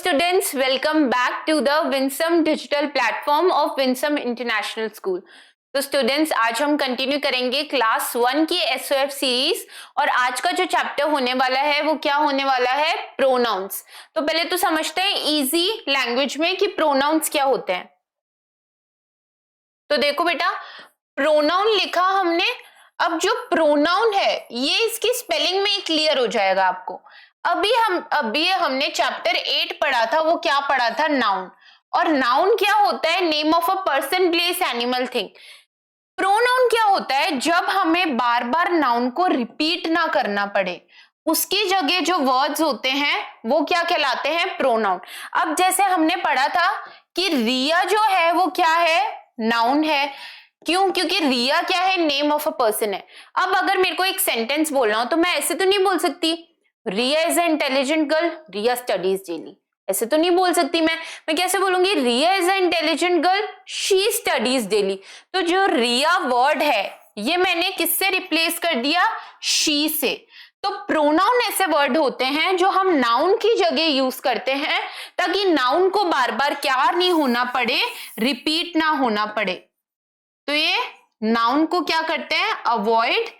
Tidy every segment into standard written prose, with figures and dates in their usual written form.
students, welcome back to the Winsome digital platform of Winsome International School. तो students, आज हम continue करेंगे class 1 की एसओएफ सीरीज और आज का जो चैप्टर होने वाला है वो क्या होने वाला है? प्रोनाउंस। तो पहले तो समझते हैं इजी लैंग्वेज में कि प्रोनाउंस क्या होते हैं। तो देखो बेटा, प्रोनाउन लिखा हमने। अब जो प्रोनाउन है ये इसकी स्पेलिंग में क्लियर हो जाएगा आपको। अभी हमने चैप्टर 8 पढ़ा था, वो क्या पढ़ा था? नाउन। और नाउन क्या होता है? Name of a person, place, animal, thing. Pronoun क्या होता है? जब हमें बार बार नाउन को रिपीट ना करना पड़े, उसकी जगह जो वर्ड्स होते हैं वो क्या कहलाते हैं? प्रोनाउन। अब जैसे हमने पढ़ा था कि रिया जो है वो क्या है? नाउन है। क्यों? क्योंकि रिया क्या है? नेम ऑफ अ पर्सन है। अब अगर मेरे को एक सेंटेंस बोलना हो तो मैं ऐसे तो नहीं बोल सकती Riya is a intelligent girl, Riya studies daily. ऐसे तो नहीं बोल सकती मैं कैसे बोलूंगी? Riya is a intelligent girl, she studies daily. तो जो रिया वर्ड है ये मैंने किससे रिप्लेस कर दिया? शी से। तो प्रोनाउन ऐसे वर्ड होते हैं जो हम नाउन की जगह यूज करते हैं ताकि नाउन को बार बार क्या नहीं होना पड़े? रिपीट ना होना पड़े। तो ये नाउन को क्या करते हैं? अवॉइड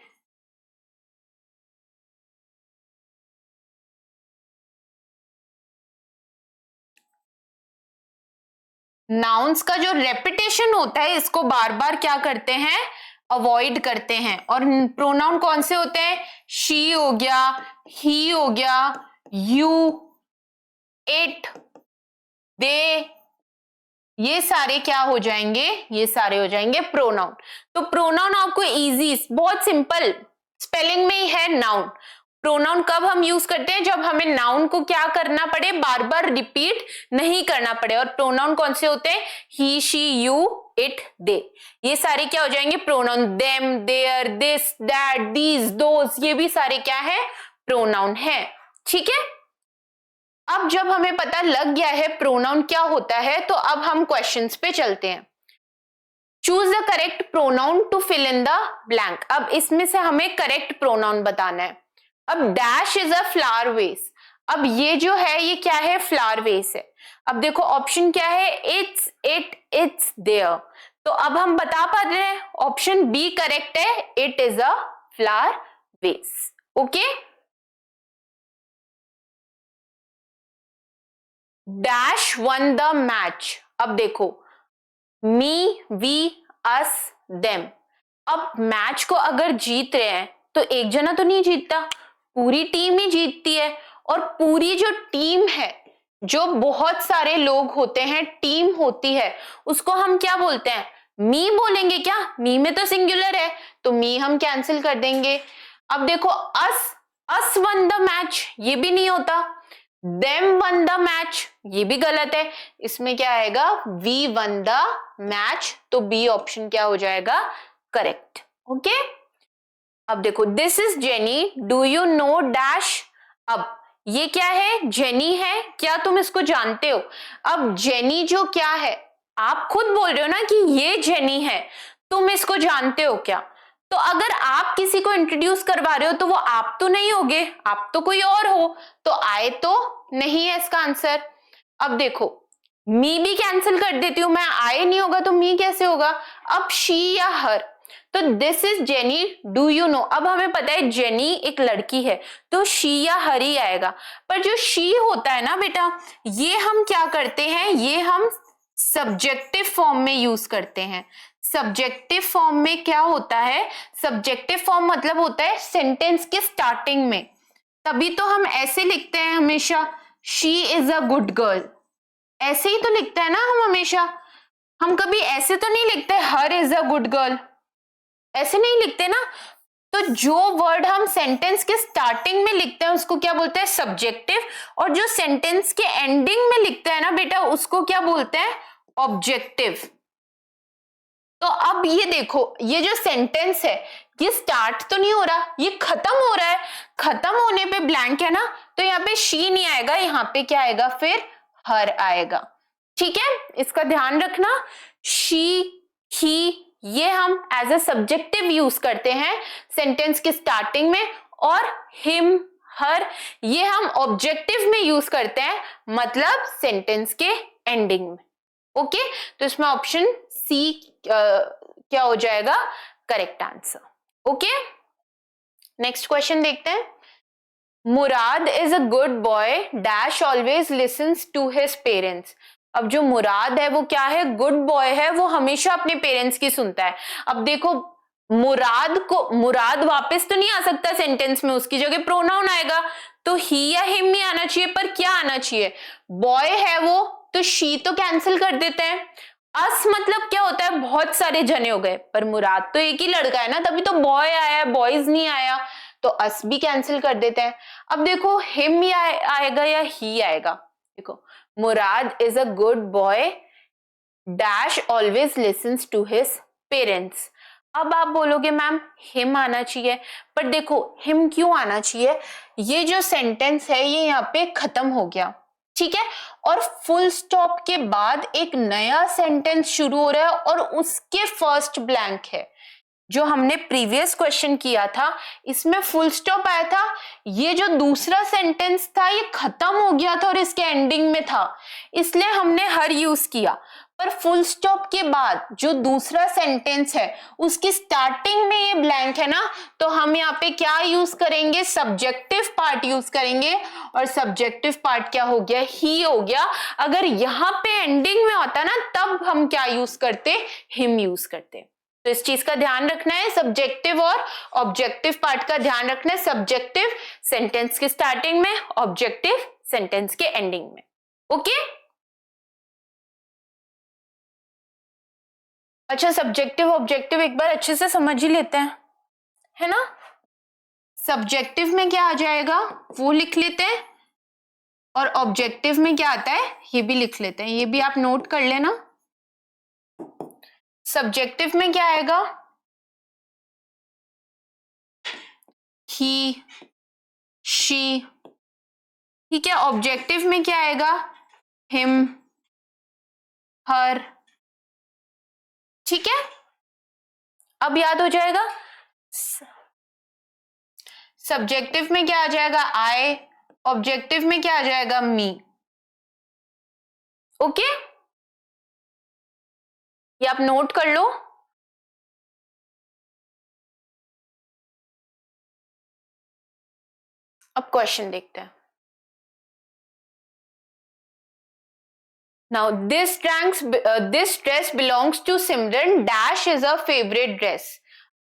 नाउन्स का जो रेपिटेशन होता है इसको बार बार क्या करते हैं? अवॉइड करते हैं। और प्रोनाउन कौन से होते हैं? शी हो गया, ही हो गया, यू, इट, दे, ये सारे क्या हो जाएंगे? ये सारे हो जाएंगे प्रोनाउन। तो प्रोनाउन आपको इजी, बहुत सिंपल स्पेलिंग में ही है नाउन। प्रोनाउन कब हम यूज करते हैं? जब हमें नाउन को क्या करना पड़े? बार बार रिपीट नहीं करना पड़े। और प्रोनाउन कौन से होते हैं? He, she, you, it, they. ये सारे क्या हो जाएंगे? Pronoun. Them, there, this, that, these, those, ये भी सारे क्या है? प्रोनाउन है। ठीक है। अब जब हमें पता लग गया है प्रोनाउन क्या होता है तो अब हम क्वेश्चंस पे चलते हैं। Choose the correct pronoun to fill in the blank. अब इसमें से हमें करेक्ट प्रोनाउन बताना है। अब डैश इज अ फ्लावर वेस। अब ये जो है ये क्या है? फ्लावर वेस है। अब देखो ऑप्शन क्या है? It's, it, it's, there. तो अब हम बता पा रहे हैं ऑप्शन बी करेक्ट है, it is a flower vase. Okay. Dash won the match. अब देखो मी, वी, अस, देम। अब मैच को अगर जीत रहे हैं तो एक जना तो नहीं जीतता, पूरी टीम ही जीतती है। और पूरी जो टीम है, जो बहुत सारे लोग होते हैं, टीम होती है, उसको हम क्या बोलते हैं? मी बोलेंगे क्या? मी में तो सिंगुलर है तो मी हम कैंसिल कर देंगे। अब देखो अस वन द मैच, ये भी नहीं होता। देम वन द मैच, ये भी गलत है। इसमें क्या आएगा? We won the match. तो बी ऑप्शन क्या हो जाएगा? करेक्ट। ओके। अब देखो this is Jenny, do you know dash. अब ये क्या है? जेनी है। क्या तुम इसको जानते हो? अब जेनी जो क्या है, आप खुद बोल रहे हो ना कि ये जेनी है, तुम इसको जानते हो क्या? तो अगर आप किसी को इंट्रोड्यूस करवा रहे हो तो वो आप तो नहीं होगे, आप तो कोई और हो। तो आए तो नहीं है इसका आंसर। अब देखो मी भी कैंसिल कर देती हूं मैं, आए नहीं होगा तो मी कैसे होगा? अब शी या हर। तो this is Jenny, do you no. अब हमें पता है जेनी एक लड़की है तो शी या हर ही आएगा। पर जो शी होता है ना बेटा, ये हम क्या करते हैं? ये हम सब्जेक्टिव फॉर्म में यूज करते हैं। सब्जेक्टिव फॉर्म में क्या होता है? सब्जेक्टिव फॉर्म मतलब होता है सेंटेंस के स्टार्टिंग में। तभी तो हम ऐसे लिखते हैं हमेशा, she is a good girl. ऐसे ही तो लिखते हैं ना हम हमेशा। हम कभी ऐसे तो नहीं लिखते हर इज अ गुड गर्ल, ऐसे नहीं लिखते ना। तो जो वर्ड हम सेंटेंस के स्टार्टिंग में लिखते हैं उसको क्या बोलते हैं? सब्जेक्टिव। और जो सेंटेंस के एंडिंग में लिखते हैं ना बेटा, उसको क्या बोलते हैं? ऑब्जेक्टिव। तो अब ये देखो, ये जो सेंटेंस है ये स्टार्ट तो नहीं हो रहा, ये खत्म हो रहा है। खत्म होने पे ब्लैंक है ना, तो यहाँ पे शी नहीं आएगा, यहाँ पे क्या आएगा? फिर हर आएगा। ठीक है, इसका ध्यान रखना। शी, ही, ये हम एज अ सब्जेक्टिव यूज करते हैं सेंटेंस के स्टार्टिंग में। और हिम, हर, ये हम ऑब्जेक्टिव में यूज करते हैं, मतलब सेंटेंस के एंडिंग में। ओके, तो इसमें ऑप्शन सी क्या हो जाएगा correct answer. Okay, next question देखते हैं। Murad is a good boy dash always listens to his parents. अब जो मुराद है वो क्या है, गुड बॉय है, वो हमेशा अपने पेरेंट्स की सुनता है। अब देखो मुराद वापस तो नहीं आ सकता सेंटेंस में, उसकी जगह प्रोनाउन आएगा, तो ही या हिम ही आना चाहिए, पर क्या आना चाहिए, बॉय है वो, तो शी तो कैंसिल कर देते हैं। अस मतलब क्या होता है, बहुत सारे जने हो गए, पर मुराद तो एक ही लड़का है ना, तभी तो बॉय आया, बॉयज नहीं आया, तो अस भी कैंसिल कर देते हैं। अब देखो हिम या आएगा या ही आएगा। देखो Murad is a good boy dash always listens to his parents. अब आप बोलोगे मैम हिम आना चाहिए, पर देखो हिम क्यों आना चाहिए, ये जो सेंटेंस है ये यहाँ पे खत्म हो गया, ठीक है, और फुल स्टॉप के बाद एक नया सेंटेंस शुरू हो रहा है और उसके फर्स्ट ब्लैंक है। जो हमने प्रीवियस क्वेश्चन किया था इसमें फुल स्टॉप आया था, ये जो दूसरा सेंटेंस था ये खत्म हो गया था और इसके एंडिंग में था, इसलिए हमने हर यूज किया। पर फुल स्टॉप के बाद जो दूसरा सेंटेंस है उसकी स्टार्टिंग में ये ब्लैंक है ना, तो हम यहाँ पे क्या यूज करेंगे, सब्जेक्टिव पार्ट यूज करेंगे, और सब्जेक्टिव पार्ट क्या हो गया, ही हो गया। अगर यहाँ पे एंडिंग में होता ना तब हम क्या यूज करते, हिम यूज करते। तो इस चीज का ध्यान रखना है, सब्जेक्टिव और ऑब्जेक्टिव पार्ट का ध्यान रखना है, सब्जेक्टिव सेंटेंस के स्टार्टिंग में, ऑब्जेक्टिव सेंटेंस के एंडिंग में। ओके, अच्छा सब्जेक्टिव ऑब्जेक्टिव एक बार अच्छे से समझ ही लेते हैं, है ना। सब्जेक्टिव में क्या आ जाएगा वो लिख लेते हैं, और ऑब्जेक्टिव में क्या आता है ये भी लिख लेते हैं, ये भी आप नोट कर लेना। सब्जेक्टिव में क्या आएगा, ही, शी, ठीक है। ऑब्जेक्टिव में क्या आएगा, हिम, हर, ठीक है। अब याद हो जाएगा, सब्जेक्टिव में क्या आ जाएगा, आई, ऑब्जेक्टिव में क्या आ जाएगा, मी। ओके, ये आप नोट कर लो। अब क्वेश्चन देखते हैं। Now this dress belongs to Simran dash is a favourite dress.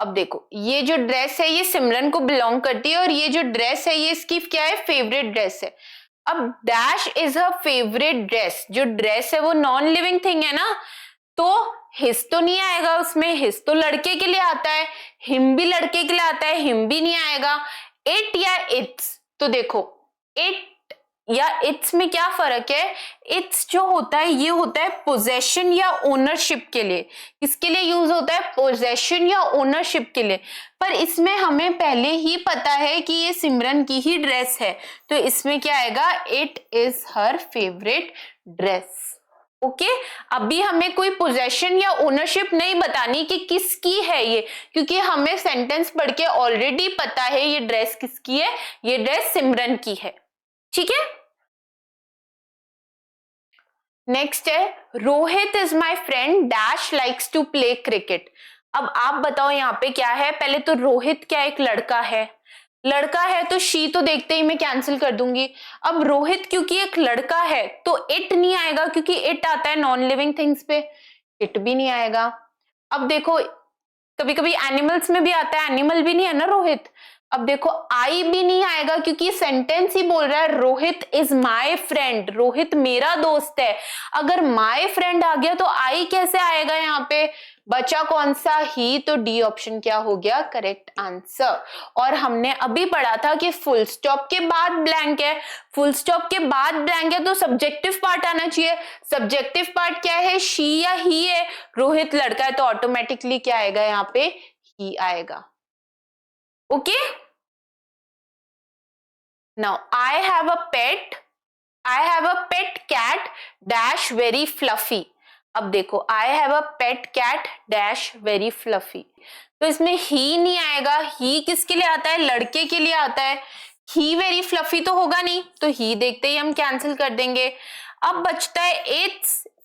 अब देखो ये जो ड्रेस है ये सिमरन को बिलोंग करती है, और ये जो ड्रेस है ये इसकी क्या है, फेवरेट ड्रेस है। अब dash is a favourite dress, जो ड्रेस है वो नॉन लिविंग थिंग है ना, तो हिज तो नहीं आएगा उसमें, हिज तो लड़के के लिए आता है, हिम भी लड़के के लिए आता है, हिम भी नहीं आएगा। इट या इट्स, तो देखो इट या इट्स में क्या फर्क है, इट्स जो होता है ये होता है पोजेशन या ओनरशिप के लिए, किसके लिए यूज होता है, पोजेशन या ओनरशिप के लिए। पर इसमें हमें पहले ही पता है कि ये सिमरन की ही ड्रेस है, तो इसमें क्या आएगा, it is her favourite dress. Okay, अभी हमें कोई पोजेशन या ओनरशिप नहीं बतानी कि किसकी है ये, क्योंकि हमें सेंटेंस पढ़ के ऑलरेडी पता है ये ड्रेस किसकी है, ये ड्रेस सिमरन की है, ठीक है। नेक्स्ट है, Rohit is my friend dash likes to play cricket. अब आप बताओ यहाँ पे क्या है, पहले तो रोहित क्या एक लड़का है, लड़का है तो शी तो देखते ही मैं कैंसिल कर दूंगी। अब रोहित क्योंकि एक लड़का है तो इट नहीं आएगा, क्योंकि इट आता है नॉन लिविंग थिंग्स पे, इट भी नहीं आएगा। अब देखो कभी कभी एनिमल्स में भी आता है, एनिमल भी नहीं है ना रोहित। अब देखो आई भी नहीं आएगा, क्योंकि सेंटेंस ही बोल रहा है Rohit is my friend, Rohit मेरा दोस्त है। अगर माय फ्रेंड आ गया तो आई कैसे आएगा यहाँ पे, बचा कौन सा, ही, तो डी ऑप्शन क्या हो गया करेक्ट आंसर। और हमने अभी पढ़ा था कि फुल स्टॉप के बाद ब्लैंक है, फुल स्टॉप के बाद ब्लैंक है तो सब्जेक्टिव पार्ट आना चाहिए, सब्जेक्टिव पार्ट क्या है, शी या ही है, रोहित लड़का है तो ऑटोमेटिकली क्या आएगा यहाँ पे, ही आएगा। Okay, now I have a pet, I have a pet cat dash very fluffy. अब देखो I have a pet cat dash very fluffy, तो इसमें ही नहीं आएगा, ही किसके लिए आता है, लड़के के लिए आता है, ही वेरी फ्लफी तो होगा नहीं, तो ही देखते ही हम कैंसिल कर देंगे। अब बचता है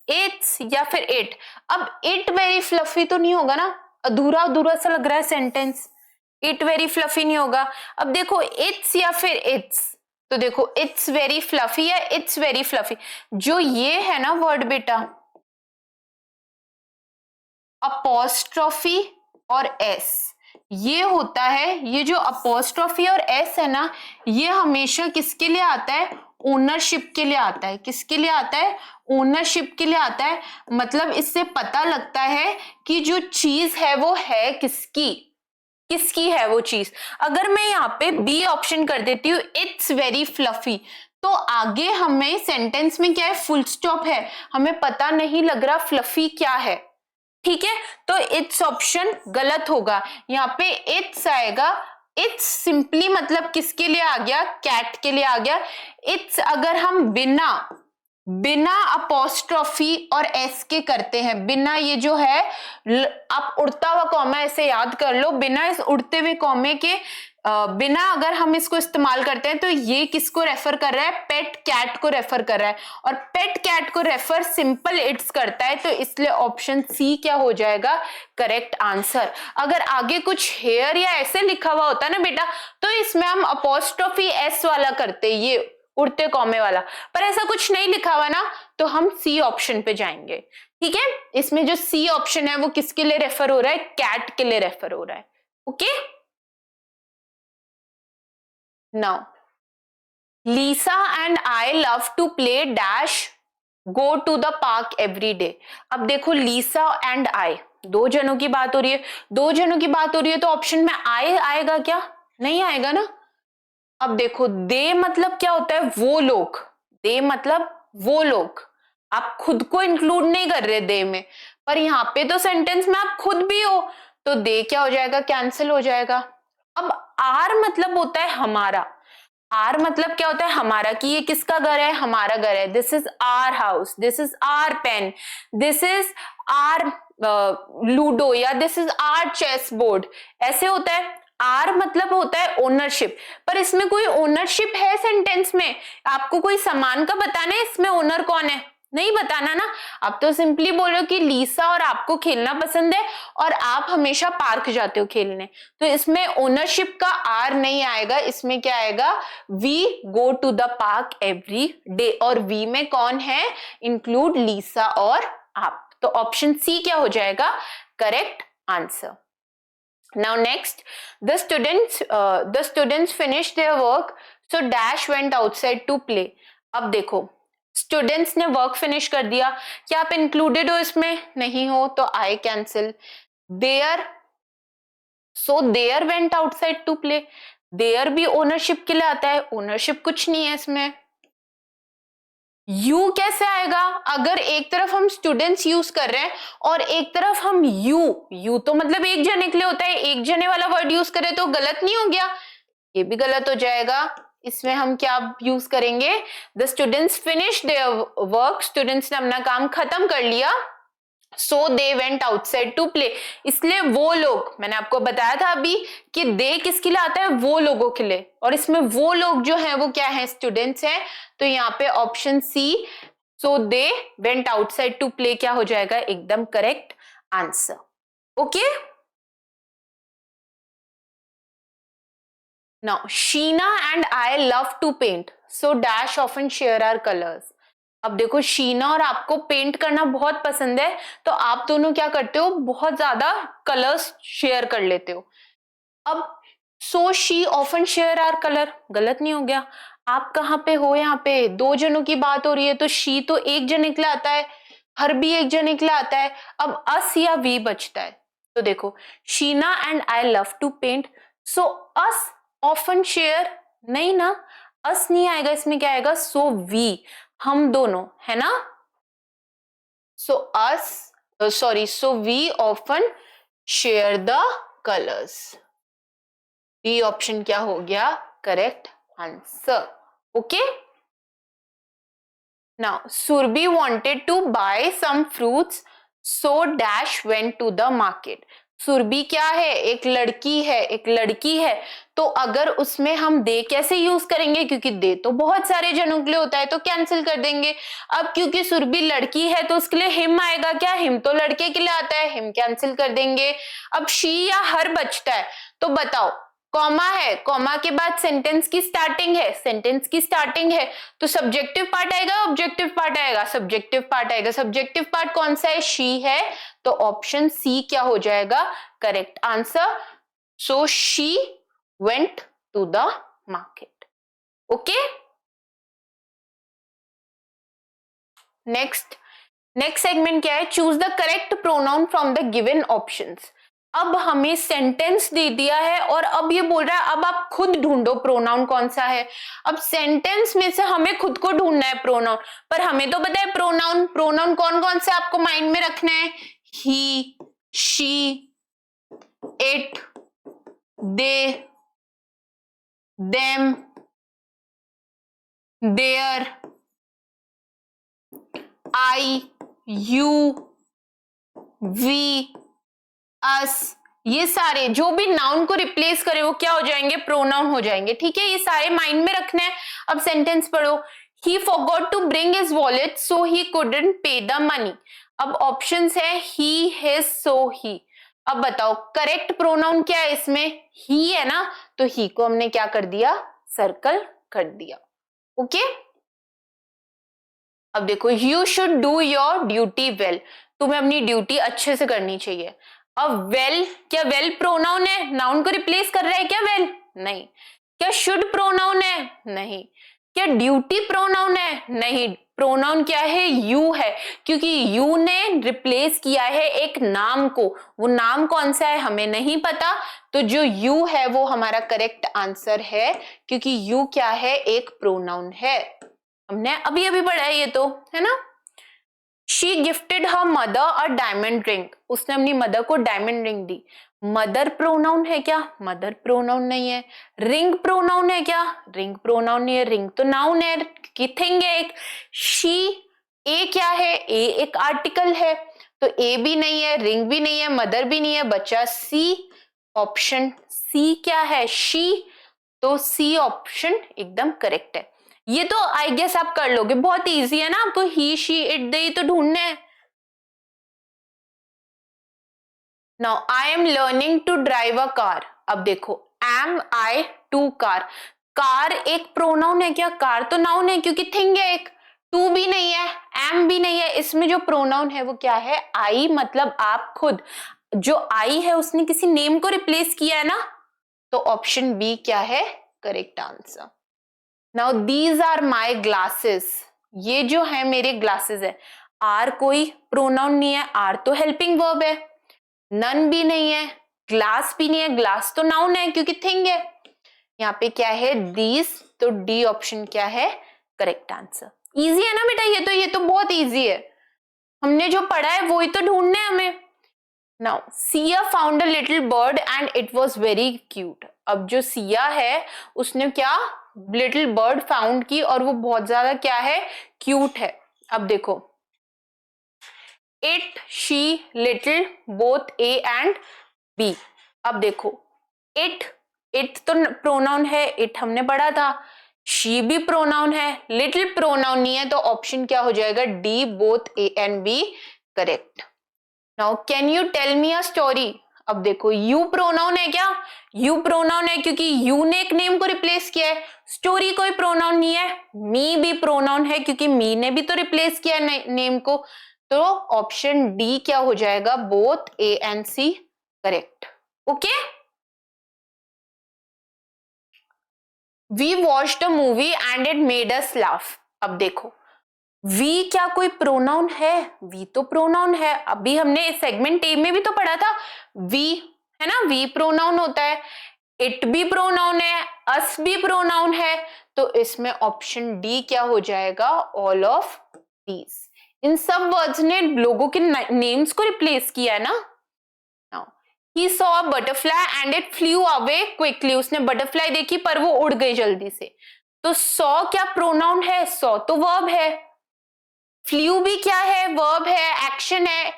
इट्स या फिर इट। अब इट वेरी फ्लफी तो नहीं होगा ना, अधूरा अधूरा सा लग रहा है सेंटेंस, इट वेरी फ्लफी नहीं होगा। अब देखो इट्स या फिर इट्स, तो देखो इट्स वेरी फ्लफी या इट्स वेरी फ्लफी। जो ये है ना वर्ड बेटा, अपोस्ट्रोफी और एस, ये होता है, ये जो अपोस्ट्रोफी और एस है ना, ये हमेशा किसके लिए आता है, ओनरशिप के लिए आता है। किसके लिए आता है, ओनरशिप के लिए आता है। मतलब इससे पता लगता है कि जो चीज है वो है किसकी, किसकी है वो चीज। अगर मैं यहाँ पे बी ऑप्शन कर देती हूँ, इट्स वेरी फ्लफी, तो आगे हमें सेंटेंस में क्या है, फुल स्टॉप है, हमें पता नहीं लग रहा फ्लफी क्या है। ठीक है, तो इट्स ऑप्शन गलत होगा। यहाँ पे इट्स आएगा, इट्स सिंपली मतलब किसके लिए आ गया, कैट के लिए आ गया। इट्स अगर हम बिना बिना अपोस्ट्रोफी और एस के करते हैं, बिना ये जो है आप उड़ता हुआ कॉमा ऐसे याद कर लो, बिना इस उड़ते हुए कॉमे के बिना अगर हम इसको इस्तेमाल करते हैं, तो ये किसको रेफर कर रहा है, पेट कैट को रेफर कर रहा है, और पेट कैट को रेफर सिंपल इट्स करता है, तो इसलिए ऑप्शन सी क्या हो जाएगा, करेक्ट आंसर। अगर आगे कुछ हेयर या ऐसे लिखा हुआ होता ना बेटा, तो इसमें हम अपोस्ट्रोफी एस वाला करते, ये उड़ते कॉमे वाला, पर ऐसा कुछ नहीं लिखा हुआ ना, तो हम सी ऑप्शन पे जाएंगे। ठीक है, इसमें जो सी ऑप्शन है वो किसके लिए रेफर हो रहा है, कैट के लिए रेफर हो रहा है। Okay, now Lisa and I love to play dash go to the park every day. अब देखो लीसा एंड आई, दो जनों की बात हो रही है, दो जनों की बात हो रही है, तो ऑप्शन में आई आएगा क्या, नहीं आएगा ना। अब देखो दे मतलब क्या होता है, वो लोग, दे मतलब वो लोग, आप खुद को इंक्लूड नहीं कर रहे दे में, पर यहाँ पे तो सेंटेंस में आप खुद भी हो, तो दे क्या हो जाएगा, कैंसिल हो जाएगा। अब आर मतलब होता है हमारा, आर मतलब क्या होता है हमारा, कि ये किसका घर है, हमारा घर है, this is our house, this is our pen, this is our ludo, या this is our chess board, ऐसे होता है। आर मतलब होता है ओनरशिप, पर इसमें कोई ओनरशिप है सेंटेंस में, आपको कोई सामान का बताना है इसमें ओनर कौन है, नहीं बताना ना। आप तो सिंपली बोल रहे हो कि लीसा और आपको खेलना पसंद है और आप हमेशा पार्क जाते हो खेलने, तो इसमें ओनरशिप का आर नहीं आएगा, इसमें क्या आएगा, we go to the park every day, और वी में कौन है, इंक्लूड लीसा और आप, तो ऑप्शन सी क्या हो जाएगा, correct answer. Now next, the students finished their work, so dash went outside to play. अब देखो स्टूडेंट्स ने वर्क फिनिश कर दिया, क्या आप इंक्लूडेड हो इसमें, नहीं हो, तो I cancel. There, so there went outside to play, there भी ओनरशिप के लिए आता है, ओनरशिप कुछ नहीं है इसमें। यू कैसे आएगा, अगर एक तरफ हम स्टूडेंट्स यूज कर रहे हैं और एक तरफ हम यू तो मतलब एक जने के लिए होता है, एक जने वाला वर्ड यूज करें तो गलत नहीं हो गया, ये भी गलत हो जाएगा। इसमें हम क्या यूज करेंगे, the students finish their work, students ने अपना काम खत्म कर लिया, so they went outside to play, इसलिए वो लोग, मैंने आपको बताया था अभी कि दे किसके लिए आता है, वो लोगों के लिए, और इसमें वो लोग जो है वो क्या है, स्टूडेंट्स हैं, तो यहाँ पे option C, so they went outside to play क्या हो जाएगा, एकदम correct answer. Okay, now Sheena and I love to paint, so dash often share our colours. अब देखो शीना और आपको पेंट करना बहुत पसंद है, तो आप दोनों क्या करते हो, बहुत ज्यादा कलर्स शेयर कर लेते हो। अब so she often share our colour, गलत नहीं हो गया, आप कहाँ पे हो, यहाँ पे दो जनों की बात हो रही है, तो शी तो एक जन निकला आता है, हर भी एक जन निकला आता है, अब अस या वी बचता है, तो देखो Sheena and I love to paint, so us often share, नहीं ना, अस नहीं आएगा, इसमें क्या आएगा, सो वी, हम दोनों, है ना, so us, sorry, so we often share the colours, B option क्या हो गया, correct answer. Okay, now Surbhi wanted to buy some fruits, so dash went to the market. Surbhi क्या है, एक लड़की है, एक लड़की है, तो अगर उसमें हम दे कैसे यूज करेंगे, क्योंकि दे तो बहुत सारे जनों के लिए होता है, तो कैंसिल कर देंगे। अब क्योंकि सुरभि लड़की है तो उसके लिए हिम आएगा, क्या हिम तो लड़के के लिए आता है, हिम कैंसिल कर देंगे। अब शी या हर बचता है, तो बताओ, कॉमा है, कॉमा के बाद सेंटेंस की स्टार्टिंग है, सेंटेंस की स्टार्टिंग है, तो सब्जेक्टिव पार्ट आएगा, ऑब्जेक्टिव पार्ट आएगा, सब्जेक्टिव पार्ट आएगा। सब्जेक्टिव पार्ट कौन सा है, शी है, तो ऑप्शन सी क्या हो जाएगा, correct answer. So she went to the market. Okay, next segment क्या है, choose the correct pronoun from the given options. अब हमें सेंटेंस दे दिया है और अब ये बोल रहा है अब आप खुद ढूंढो प्रोनाउन कौन सा है। अब सेंटेंस में से हमें खुद को ढूंढना है प्रोनाउन, पर हमें तो पता है प्रोनाउन कौन कौन से आपको माइंड में रखना है, he, she, it, they, them, their, I, you, we, us, ये सारे जो भी नाउन को रिप्लेस करे वो क्या हो जाएंगे, प्रोनाउन हो जाएंगे। ठीक है, ये सारे माइंड में रखने हैं। अब सेंटेंस पढ़ो, he forgot to bring his wallet so he couldn't pay the money। अब ऑप्शंस है he, his, so he। अब बताओ करेक्ट प्रोनाउन क्या है इसमें, he है ना, तो he को हमने क्या कर दिया, सर्कल कर दिया। ओके, अब देखो, you should do your duty well, तुम्हें अपनी ड्यूटी अच्छे से करनी चाहिए। अब वेल, क्या वेल प्रोनाउन है, नाउन को रिप्लेस कर रहा है क्या वेल, नहीं। क्या शुड प्रोनाउन है, नहीं। क्या ड्यूटी प्रोनाउन है, नहीं। प्रोनाउन क्या है, यू है, क्योंकि यू ने रिप्लेस किया है एक नाम को, वो नाम कौन सा है हमें नहीं पता, तो जो यू है वो हमारा करेक्ट आंसर है, क्योंकि यू क्या है, एक प्रोनाउन है। हमने अभी अभी पढ़ा है ये तो, है ना। She gifted her mother a diamond ring, उसने अपनी मदर को डायमंड रिंग दी। मदर प्रोनाउन है क्या, मदर प्रोनाउन नहीं है। रिंग प्रोनाउन है क्या, रिंग प्रोनाउन नहीं है, रिंग तो नाउन है, कि थिंग है एक। शी, ए क्या है, ए एक आर्टिकल है, तो ए भी नहीं है, रिंग भी नहीं है, मदर भी नहीं है, बचा सी। ऑप्शन सी क्या है, शी, तो सी ऑप्शन एकदम करेक्ट है। ये तो आई गेस आप कर लोगे, बहुत इजी है ना, आपको ही, शी, इट, दे तो ढूंढने हैं। Now I am learning to drive a car. अब देखो, am I to car, car एक प्रोनाउन है क्या, कार तो नाउन है क्योंकि थिंग है एक। टू भी नहीं है, एम भी नहीं है, इसमें जो प्रोनाउन है वो क्या है, आई, मतलब आप खुद। जो आई है उसने किसी नेम को रिप्लेस किया है ना, तो ऑप्शन बी क्या है, correct answer. Now these are my glasses, ये जो है मेरे ग्लासेस है। आर कोई प्रोनाउन नहीं है, आर तो हेल्पिंग वर्ब है। नन भी नहीं है, ग्लास भी नहीं है, ग्लास तो नाउन है क्योंकि थिंग है। यहाँ पे क्या है, दीज, तो डी ऑप्शन क्या है, करेक्ट आंसर। इजी है ना बेटा, ये तो बहुत इजी है, हमने जो पढ़ा है वो ही तो ढूंढना है हमें। Now Siya found a little bird and it was very cute. अब जो सिया है उसने क्या, लिटिल बर्ड फाउंड की, और वो बहुत ज्यादा क्या है, क्यूट है। अब देखो, it, she, little, both A and B. अब देखो, इट तो प्रोनाउन है, इट हमने पढ़ा था। शी भी प्रोनाउन है, लिटिल प्रोनाउन नहीं है, तो ऑप्शन क्या हो जाएगा, D, both A and B, correct. Now can you tell me a story. अब देखो, यू प्रोनाउन है क्या, यू प्रोनाउन है क्योंकि यू ने एक नेम को रिप्लेस किया है। स्टोरी कोई प्रोनाउन नहीं है। मी भी प्रोनाउन है क्योंकि मी ने भी तो रिप्लेस किया है नेम को, तो ऑप्शन डी क्या हो जाएगा, both A and C, correct. Okay, we watched a movie and it made us laugh. अब देखो, वी क्या कोई प्रोनाउन है, वी तो प्रोनाउन है, अभी हमने सेगमेंट ए में भी तो पढ़ा था, वी है ना, वी प्रोनाउन होता है। इट भी प्रोनाउन है, अस भी प्रोनाउन है, तो इसमें ऑप्शन डी क्या हो जाएगा, ऑल ऑफ दीज। इन सब वर्ड्स ने लोगों के नेम्स को रिप्लेस किया है ना। He saw a butterfly and it flew away quickly। उसने बटरफ्लाई देखी पर वो उड़ गई जल्दी से। तो saw क्या प्रोनाउन है, saw तो वर्ब है। फ्ल्यू भी क्या है, वर्ब है, एक्शन है।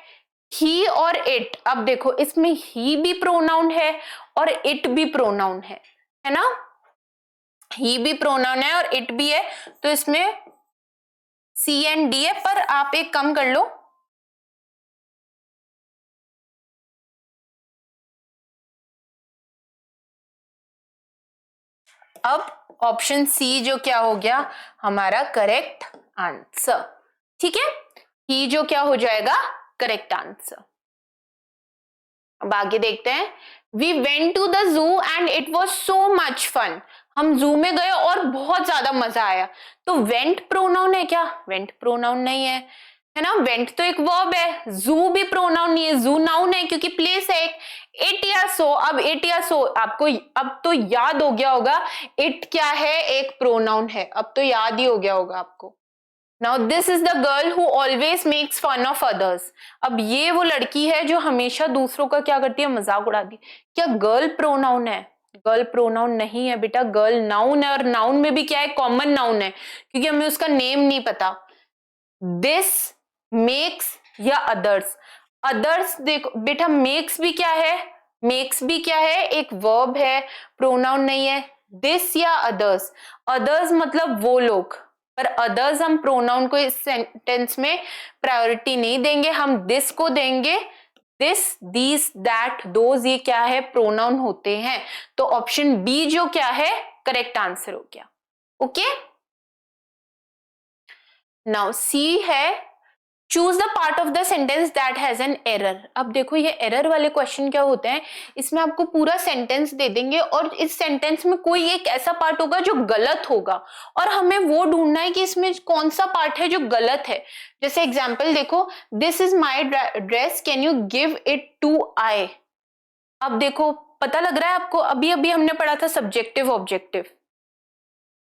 ही और इट, अब देखो इसमें ही भी प्रोनाउन है और इट भी प्रोनाउन है ना, ही भी प्रोनाउन है और इट भी है, तो इसमें सी एंड डी है। पर आप एक कम कर लो, अब ऑप्शन सी जो क्या हो गया हमारा करेक्ट आंसर। ठीक है, ही जो क्या हो जाएगा करेक्ट आंसर। अब आगे देखते हैं, we went to the zoo and it was so much fun, हम जू में गए और बहुत ज्यादा मजा आया। तो वेंट प्रोनाउन है क्या, वेंट प्रोनाउन नहीं है ना, वेंट तो एक वर्ब है, जू भी प्रोनाउन नहीं है, जू नाउन है क्योंकि प्लेस है एक। इट या सो, अब इट या सो आपको अब तो याद हो गया होगा, इट क्या है एक प्रोनाउन है, अब तो याद ही हो गया होगा आपको। Now this is the girl who always makes fun of others, अब ये वो लड़की है जो हमेशा दूसरों का क्या करती है, मजाक उड़ाती। क्या गर्ल प्रोनाउन है, गर्ल प्रोनाउन नहीं है बेटा, गर्ल नाउन है, और नाउन में भी क्या है कॉमन नाउन है, क्योंकि हमें उसका नेम नहीं पता। दिस, मेक्स या अदर्स, अदर्स देखो बेटा मेक्स भी क्या है, मेक्स भी क्या है एक वर्ब है, प्रोनाउन नहीं है। दिस या अदर्स, अदर्स मतलब वो लोग, पर अदर्स हम प्रोनाउन को इस सेंटेंस में प्रायोरिटी नहीं देंगे, हम दिस को देंगे। दिस, दीज, दैट, दोज, ये क्या है प्रोनाउन होते हैं। तो ऑप्शन बी जो क्या है करेक्ट आंसर हो गया। ओके, नाउ सी है choose the part of the sentence that has an error. अब देखो ये एरर वाले क्वेश्चन क्या होते हैं, इसमें आपको पूरा सेंटेंस दे देंगे और इस सेंटेंस में कोई एक ऐसा पार्ट होगा जो गलत होगा, और हमें वो ढूंढना है कि इसमें कौन सा पार्ट है जो गलत है। जैसे एग्जाम्पल देखो, this is my dress, can you give it to I. अब देखो पता लग रहा है आपको, अभी अभी हमने पढ़ा था सब्जेक्टिव ऑब्जेक्टिव,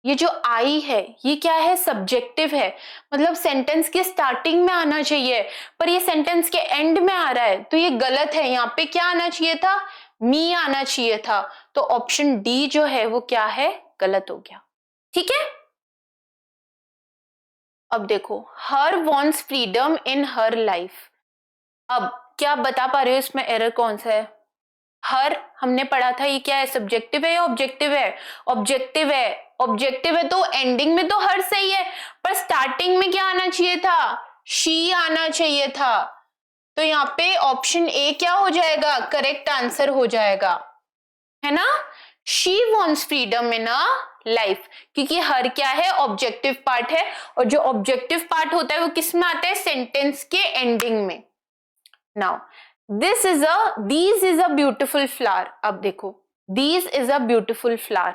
ये जो आई है ये क्या है सब्जेक्टिव है, मतलब सेंटेंस के स्टार्टिंग में आना चाहिए, पर ये सेंटेंस के एंड में आ रहा है, तो ये गलत है। यहाँ पे क्या आना चाहिए था, मी आना चाहिए था, तो ऑप्शन डी जो है वो क्या है गलत हो गया। ठीक है, अब देखो her wants freedom in her life, अब क्या बता पा रहे हो इसमें एरर कौन सा है। हर हमने पढ़ा था ये क्या है सब्जेक्टिव है या ऑब्जेक्टिव है, ऑब्जेक्टिव है, ऑब्जेक्टिव है तो एंडिंग में तो हर सही है, पर स्टार्टिंग में क्या आना चाहिए था, शी आना चाहिए था। तो यहाँ पे ऑप्शन ए क्या हो जाएगा करेक्ट आंसर हो जाएगा, है ना, she wants freedom in a life, क्योंकि हर क्या है ऑब्जेक्टिव पार्ट है, और जो ऑब्जेक्टिव पार्ट होता है वो किस में आता है सेंटेंस के एंडिंग में। Now these is a beautiful flower, अब देखो these is a beautiful flower,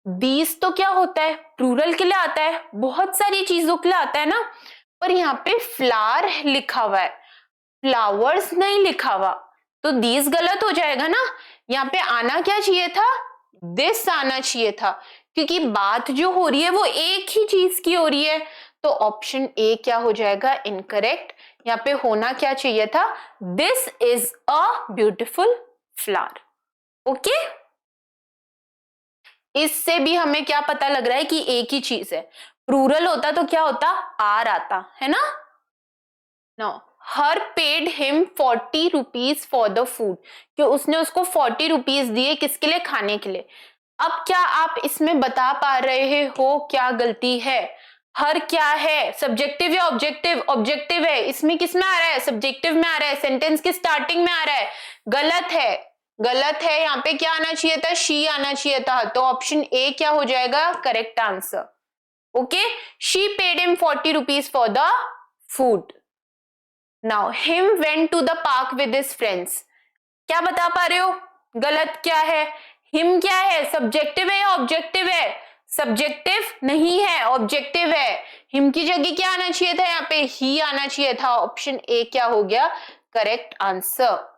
these तो क्या होता है प्लूरल के लिए आता है, बहुत सारी चीजों के लिए आता है ना, पर यहाँ पे फ्लावर लिखा हुआ है, फ्लावर्स नहीं लिखा हुआ, तो these गलत हो जाएगा ना। यहाँ पे आना क्या चाहिए था, this आना चाहिए था, क्योंकि बात जो हो रही है वो एक ही चीज की हो रही है, तो ऑप्शन ए क्या हो जाएगा इनकरेक्ट। यहाँ पे होना क्या चाहिए था, this is a beautiful flower. Okay, इससे भी हमें क्या पता लग रहा है कि एक ही चीज है, प्लूरल होता तो क्या होता आर आता, है ना। No, her paid him 40 rupees for the food, कि उसने उसको 40 रुपीज दिए किसके लिए, खाने के लिए। अब क्या आप इसमें बता पा रहे हो क्या गलती है, हर क्या है सब्जेक्टिव या ऑब्जेक्टिव, ऑब्जेक्टिव है, इसमें किस में आ रहा है सब्जेक्टिव में आ रहा है, सेंटेंस की स्टार्टिंग में आ रहा है, गलत है, गलत है। यहाँ पे क्या आना चाहिए था, शी आना चाहिए था, तो ऑप्शन ए क्या हो जाएगा correct answer. Okay, she paid him 40 rupees for the food. Now him went to the park with his friends, क्या बता पा रहे हो गलत क्या है, हिम क्या है सब्जेक्टिव है या ऑब्जेक्टिव है, सब्जेक्टिव नहीं है ऑब्जेक्टिव है, हिम की जगह क्या आना चाहिए था यहाँ पे ही आना चाहिए था, ऑप्शन ए क्या हो गया correct answer.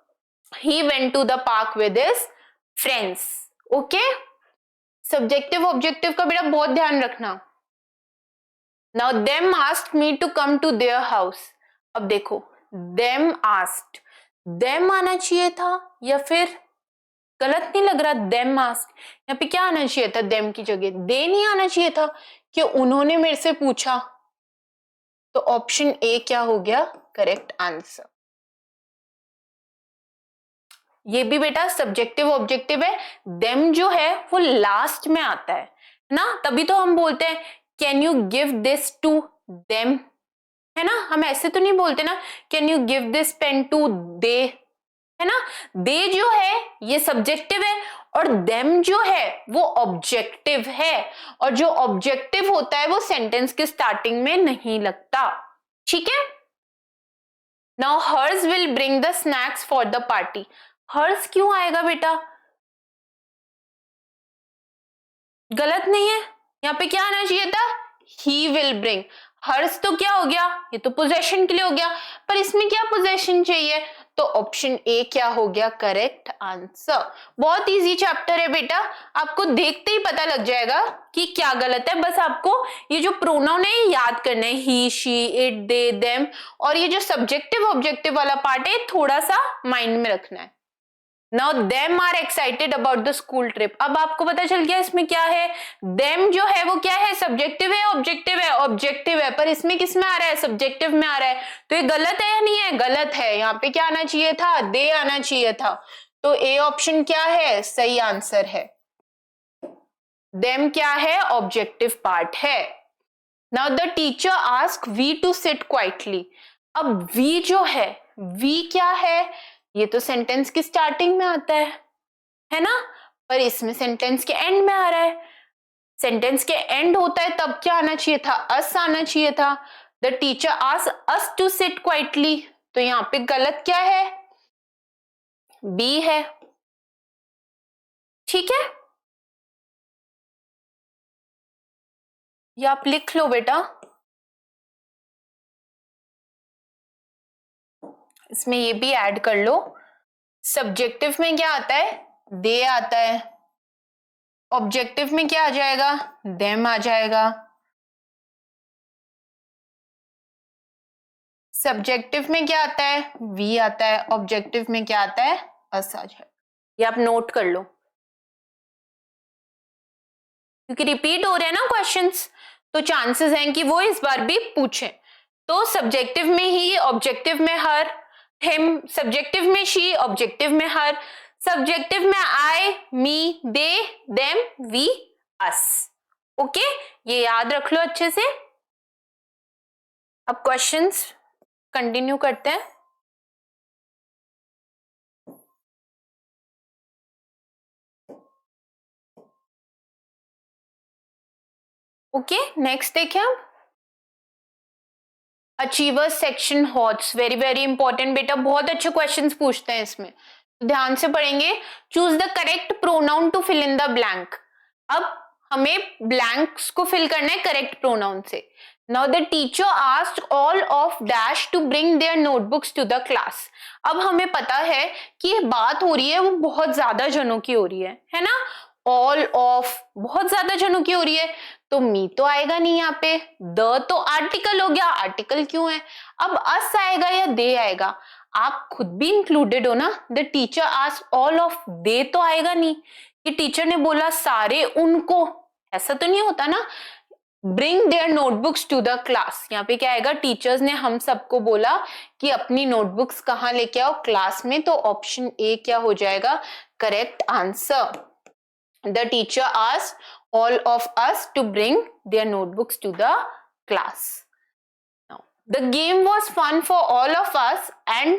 He went to the park with his friends. Okay, subjective objective का बेटा बहुत ध्यान रखना। Now them asked me to come to their house, अब देखो देम आस्क्ड, देम आना चाहिए था या फिर गलत नहीं लग रहा, देम आस्क, यहाँ पे क्या आना चाहिए था देम की जगह, दे नहीं आना चाहिए था कि उन्होंने मेरे से पूछा, तो ऑप्शन ए क्या हो गया करेक्ट आंसर। ये भी बेटा सब्जेक्टिव ऑब्जेक्टिव है, देम जो है वो लास्ट में आता है ना, तभी तो हम बोलते हैं can you give this to them, है ना, हम ऐसे तो नहीं बोलते ना can you give this pen to they, है ना, दे जो है ये सब्जेक्टिव है और देम जो है वो ऑब्जेक्टिव है, और जो ऑब्जेक्टिव होता है वो सेंटेंस के स्टार्टिंग में नहीं लगता, ठीक है। Now hers will bring the snacks for the party, hers क्यों आएगा बेटा, गलत नहीं है, यहाँ पे क्या आना चाहिए था, ही विल ब्रिंग, हर्स तो क्या हो गया, ये तो पोजेशन के लिए हो गया, पर इसमें क्या पोजेशन चाहिए, तो ऑप्शन ए क्या हो गया करेक्ट आंसर। बहुत इजी चैप्टर है बेटा, आपको देखते ही पता लग जाएगा कि क्या गलत है, बस आपको ये जो प्रोनाउन है याद करना है, he she it they them, और ये जो सब्जेक्टिव ऑब्जेक्टिव वाला पार्ट है थोड़ा सा माइंड में रखना है। Now them are excited about the school trip, अब आपको पता चल गया इसमें क्या है, देम जो है वो क्या है, सब्जेक्टिव है ऑब्जेक्टिव है, ऑब्जेक्टिव है, पर इसमें किस में आ रहा है, सब्जेक्टिव में आ रहा है, तो ये गलत है या नहीं है, गलत है, यहाँ पे क्या आना चाहिए था, दे आना चाहिए था, तो ए ऑप्शन क्या है, सही आंसर है। देम क्या है, ऑब्जेक्टिव पार्ट है। Now the teacher ask we to sit quietly, अब वी जो है, वी क्या है, ये तो सेंटेंस की स्टार्टिंग में आता है ना, पर इसमें सेंटेंस के एंड में आ रहा है, सेंटेंस के एंड होता है तब क्या आना चाहिए था, अस आना चाहिए था, the teacher ask us to sit quietly, तो यहाँ पे गलत क्या है, बी है, ठीक है, ये आप लिख लो बेटा, इसमें ये भी ऐड कर लो, सब्जेक्टिव में क्या आता है, दे आता है, ऑब्जेक्टिव में क्या आ जाएगा, देम आ जाएगा, सब्जेक्टिव में क्या आता है, वी आता है, ऑब्जेक्टिव में क्या आता है, अस आ जाएगा, ये आप नोट कर लो, क्योंकि रिपीट हो रहे हैं ना क्वेश्चंस, तो चांसेस हैं कि वो इस बार भी पूछें, तो सब्जेक्टिव में ही, ऑब्जेक्टिव में हर, हिम, सब्जेक्टिव में शी, ऑब्जेक्टिव में हर, सब्जेक्टिव में आई, मी, दे, देम, वी, अस, ओके, ये याद रख लो अच्छे से। अब क्वेश्चंस कंटिन्यू करते हैं। ओके, नेक्स्ट देखें हम, achievers section hots, very very important बेटा, बहुत अच्छे क्वेश्चंस पूछते हैं इसमें, ध्यान से पढ़ेंगे। Choose the correct pronoun to fill in the blank, अब हमें ब्लैंक्स को फिल करना है करेक्ट प्रोनाउन से। Now the teacher asked all of dash to bring their notebooks to the class, अब हमें पता है कि बात हो रही है वो बहुत ज्यादा जनों की हो रही है ना, ऑल ऑफ बहुत ज्यादा जनों की हो रही है, तो मी तो आएगा नहीं यहाँ पे, द तो आर्टिकल हो गया, आर्टिकल क्यों है, अब अस आएगा या दे आएगा, आप खुद भी इंक्लूडेड हो ना, the teacher asked all of, they तो आएगा नहीं, कि टीचर ने बोला सारे उनको, ऐसा तो नहीं होता ना, bring their notebooks to the class, यहाँ पे क्या आएगा, टीचर्स ने हम सबको बोला कि अपनी नोटबुक्स कहाँ लेके आओ, क्लास में, तो ऑप्शन ए क्या हो जाएगा correct answer. The teacher asked all of us to bring their notebooks to the class. Now, the game was fun for all of us and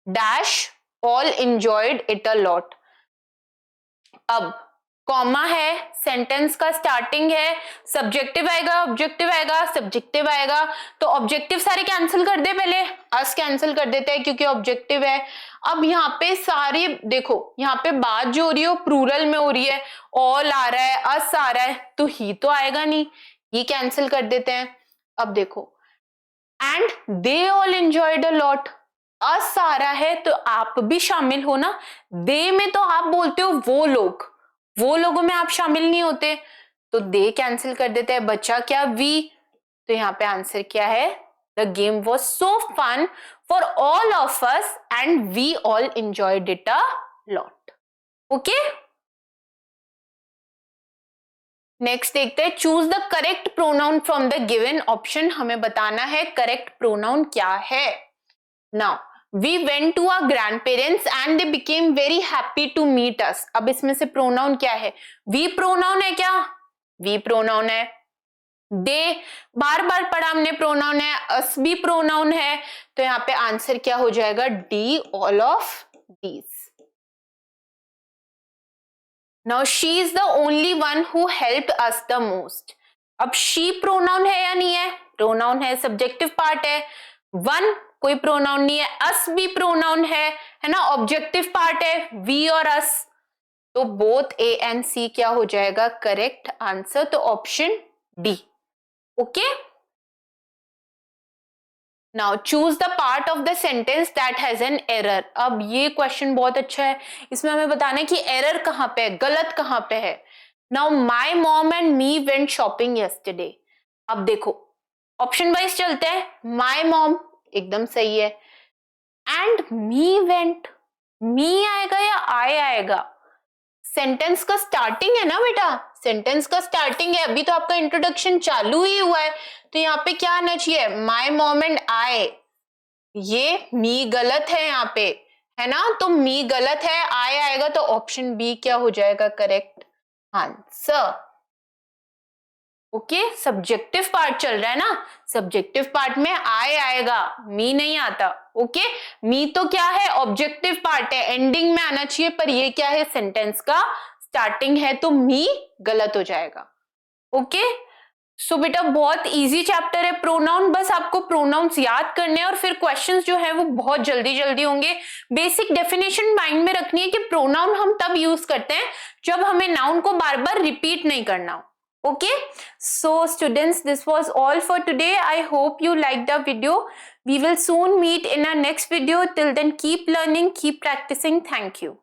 dash all enjoyed it a lot. अब comma है, sentence का starting है, subjective आएगा, objective आएगा, subjective आएगा, तो objective सारे cancel कर दे, पहले अस कैंसिल कर देते हैं क्योंकि ऑब्जेक्टिव है। अब यहाँ पे सारी देखो, यहाँ पे बात जो हो रही है वो प्लूरल में हो रही है, ऑल आ रहा है, अस आ रहा है, तो ही तो आएगा नहीं, ये कैंसिल कर देते हैं। अब देखो, and they all enjoyed a lot, us आ रहा है तो आप भी शामिल हो ना, दे में तो आप बोलते हो वो लोगों में आप शामिल नहीं होते, तो दे कैंसिल कर देते हैं, बचा क्या, वी, तो यहाँ पे आंसर क्या है, the game was so fun for all of us and we all enjoyed it a lot. Okay, next देखते हैं, choose the correct pronoun from the given option, हमें बताना है करेक्ट प्रोनाउन क्या है। Now we went to our grandparents and they became very happy to meet us. अब इसमें से प्रोनाउन क्या है? वी प्रोनाउन है क्या? वी प्रोनाउन है। दे बार बार पढ़ा हमने प्रोनाउन है, अस भी प्रोनाउन है, तो यहाँ पे आंसर क्या हो जाएगा? D, all of these. Now she is the only one who helped us the most. अब शी प्रोनाउन है या नहीं है? प्रोनाउन है, सब्जेक्टिव पार्ट है। वन कोई प्रोनाउन नहीं है, अस भी प्रोनाउन है ना, ऑब्जेक्टिव पार्ट है, वी और अस, तो बोथ ए एंड सी क्या हो जाएगा? करेक्ट आंसर, तो option D. Okay, now choose the part of the sentence that has an error. अब ये क्वेश्चन बहुत अच्छा है, इसमें हमें बताना है कि एरर कहां पे है, गलत कहां पे है। Now my mom and me went shopping yesterday. अब देखो ऑप्शन वाइज चलते हैं। माई मॉम एकदम सही है, एंड मी वेंट, मी आएगा या आई आएगा? सेंटेंस का स्टार्टिंग है ना बेटा, सेंटेंस का स्टार्टिंग है, अभी तो आपका इंट्रोडक्शन चालू ही हुआ है, तो यहाँ पे क्या आना चाहिए? My mom and I. ये मी गलत है यहाँ पे, है ना, तो मी गलत है, आई आएगा, तो ऑप्शन बी क्या हो जाएगा? Correct answer. Okay, subjective part चल रहा है ना, सब्जेक्टिव पार्ट में आई आएगा, मी नहीं आता। ओके, मी तो क्या है? ऑब्जेक्टिव पार्ट है, एंडिंग में आना चाहिए, पर ये क्या है? सेंटेंस का स्टार्टिंग है, तो मी गलत हो जाएगा। ओके, सो बेटा बहुत इजी चैप्टर है प्रोनाउन, बस आपको प्रोनाउंस याद करने हैं और फिर क्वेश्चंस जो है वो बहुत जल्दी जल्दी होंगे। बेसिक डेफिनेशन माइंड में रखनी है कि प्रोनाउन हम तब यूज करते हैं जब हमें नाउन को बार बार रिपीट नहीं करना हो। Okay, so students, this was all for today. I hope you liked the video. We will soon meet in our next video. Till then, keep learning, keep practicing. Thank you.